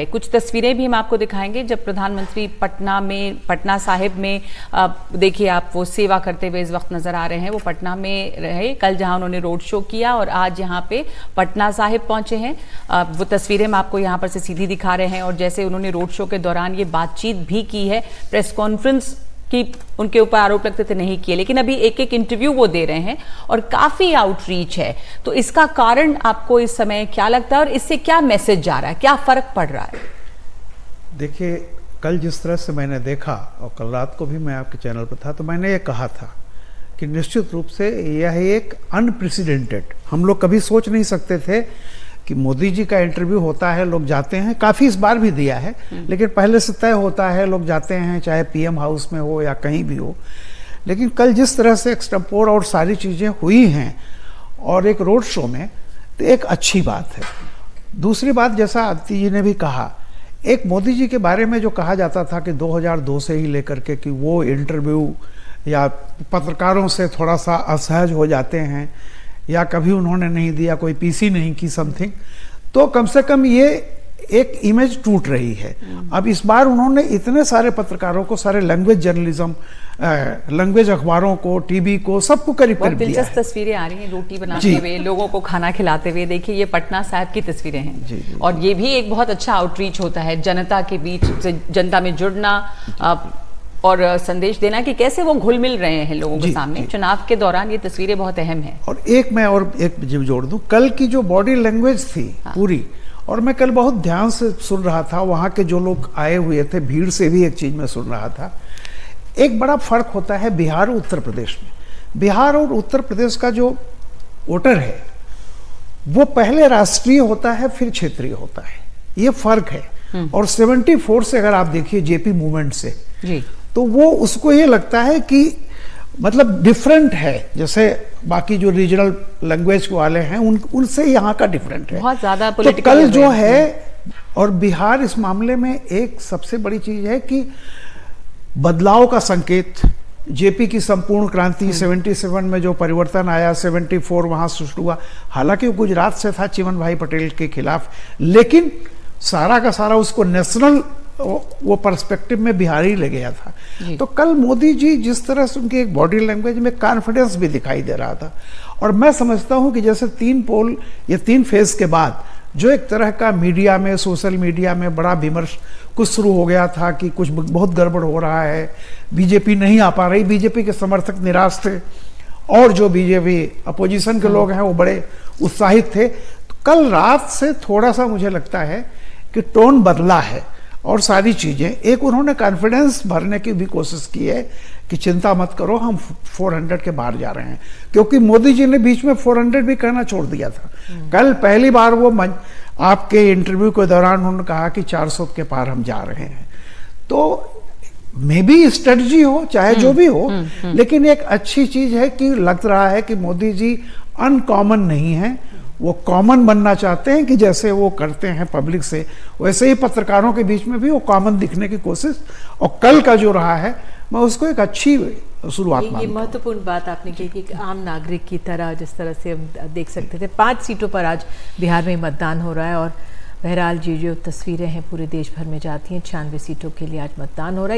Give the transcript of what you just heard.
कुछ तस्वीरें भी हम आपको दिखाएंगे जब प्रधानमंत्री पटना साहिब में देखिए आप वो सेवा करते हुए इस वक्त नजर आ रहे हैं। वो पटना में रहे, कल जहां उन्होंने रोड शो किया और आज यहां पे पटना साहिब पहुंचे हैं। वो तस्वीरें हम आपको यहां पर से सीधी दिखा रहे हैं और जैसे उन्होंने रोड शो के दौरान ये बातचीत भी की है, प्रेस कॉन्फ्रेंस कि उनके ऊपर आरोप लगते थे नहीं किए, लेकिन अभी एक एक इंटरव्यू वो दे रहे हैं और काफी आउटरीच है। तो इसका कारण आपको इस समय क्या लगता है और इससे क्या मैसेज जा रहा है, क्या फर्क पड़ रहा है? देखिए, कल जिस तरह से मैंने देखा और कल रात को भी मैं आपके चैनल पर था तो मैंने ये कहा था कि निश्चित रूप से यह एक अनप्रेसिडेंटेड, हम लोग कभी सोच नहीं सकते थे कि मोदी जी का इंटरव्यू होता है, लोग जाते हैं, काफ़ी इस बार भी दिया है, लेकिन पहले से तय होता है, लोग जाते हैं चाहे पीएम हाउस में हो या कहीं भी हो। लेकिन कल जिस तरह से एक्सटेम्पोर और सारी चीज़ें हुई हैं और एक रोड शो में, तो एक अच्छी बात है। दूसरी बात, जैसा आदित्य जी ने भी कहा, एक मोदी जी के बारे में जो कहा जाता था कि 2002 से ही लेकर के कि वो इंटरव्यू या पत्रकारों से थोड़ा सा असहज हो जाते हैं या कभी उन्होंने नहीं दिया, कोई पीसी नहीं की समथिंग, तो कम से कम ये एक इमेज टूट रही है। अब इस बार उन्होंने इतने सारे पत्रकारों को, सारे लैंग्वेज जर्नलिज्म, लैंग्वेज अखबारों को, टीवी को, सबको करीब करीब दिया है। दिलचस्प तस्वीरें आ रही हैं, रोटी बनाते हुए, लोगों को खाना खिलाते हुए। देखिए ये पटना साहिब की तस्वीरें हैं जी। और ये भी एक बहुत अच्छा आउटरीच होता है, जनता के बीच से जनता में जुड़ना और संदेश देना कि कैसे वो घुल मिल रहे हैं लोगों के सामने। चुनाव के दौरान ये तस्वीरें बहुत अहम है। और एक मैं और एक जोड़ दूं, कल की जो बॉडी लैंग्वेज थी पूरी, और मैं कल बहुत ध्यान से सुन रहा था, वहाँ के जो लोग आए हुए थे, भीड़ से भी एक चीज़ मैं सुन रहा था। एक बड़ा फर्क होता है बिहार और उत्तर प्रदेश में। बिहार और उत्तर प्रदेश का जो वोटर है वो पहले राष्ट्रीय होता है फिर क्षेत्रीय होता है, ये फर्क है। और 74 से अगर आप देखिए जेपी मूवमेंट से जी, तो वो उसको ये लगता है कि मतलब डिफरेंट है, जैसे बाकी जो रीजनल लैंग्वेज वाले हैं उनसे यहाँ का डिफरेंट है बहुत ज्यादा। तो कल जो है, और बिहार इस मामले में एक सबसे बड़ी चीज है कि बदलाव का संकेत, जेपी की संपूर्ण क्रांति 77 में जो परिवर्तन आया, 74 वहां शुरू हुआ, हालांकि वो गुजरात से था चिमन भाई पटेल के खिलाफ, लेकिन सारा का सारा उसको नेशनल वो पर्सपेक्टिव में बिहारी ले गया था। तो कल मोदी जी जिस तरह से उनकी एक बॉडी लैंग्वेज में कॉन्फिडेंस भी दिखाई दे रहा था, और मैं समझता हूं कि जैसे 3 पोल या 3 फेज के बाद जो एक तरह का मीडिया में, सोशल मीडिया में बड़ा विमर्श कुछ शुरू हो गया था कि कुछ बहुत गड़बड़ हो रहा है, बीजेपी नहीं आ पा रही, बीजेपी के समर्थक निराश थे और जो बीजेपी अपोजिशन के लोग हैं वो बड़े उत्साहित थे। तो कल रात से थोड़ा सा मुझे लगता है कि टोन बदला है और सारी चीज़ें, एक उन्होंने कॉन्फिडेंस भरने की भी कोशिश की है कि चिंता मत करो, हम 400 के बाहर जा रहे हैं, क्योंकि मोदी जी ने बीच में 400 भी कहना छोड़ दिया था। कल पहली बार वो आपके इंटरव्यू के दौरान उन्होंने कहा कि 400 के पार हम जा रहे हैं। तो मे बी स्ट्रेटजी हो, चाहे जो भी हो, लेकिन एक अच्छी चीज है कि लग रहा है कि मोदी जी अनकॉमन नहीं है, वो कॉमन बनना चाहते हैं कि जैसे वो करते हैं पब्लिक से, वैसे ही पत्रकारों के बीच में भी वो कॉमन दिखने की कोशिश, और कल का जो रहा है मैं उसको एक अच्छी शुरुआत मानता हूं। ये महत्वपूर्ण बात आपने की कि आम नागरिक की तरह जिस तरह से हम देख सकते थे, 5 सीटों पर आज बिहार में मतदान हो रहा है और बहरहाल जो तस्वीरें हैं पूरे देश भर में जाती हैं, 96 सीटों के लिए आज मतदान हो रहा है।